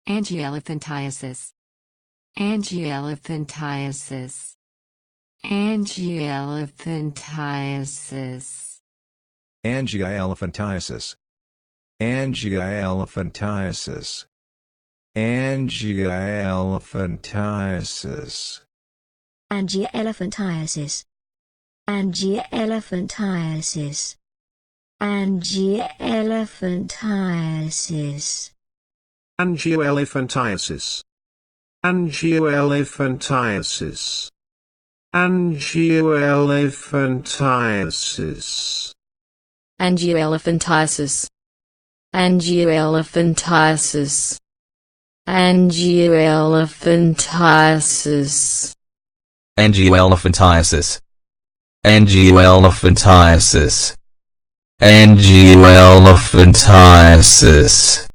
angioelephantiasis, angioelephantiasis, angioelephantiasis, angioelephantiasis, angioelephantiasis, angioelephantiasis, angioelephantiasis, angioelephantiasis, angioelephantiasis, angioelephantiasis, angioelephantiasis, angioelephantiasis, angioelephantiasis, angioelephantiasis, angioelephantiasis, angioelephantiasis, angioelephantiasis, angioelephantiasis.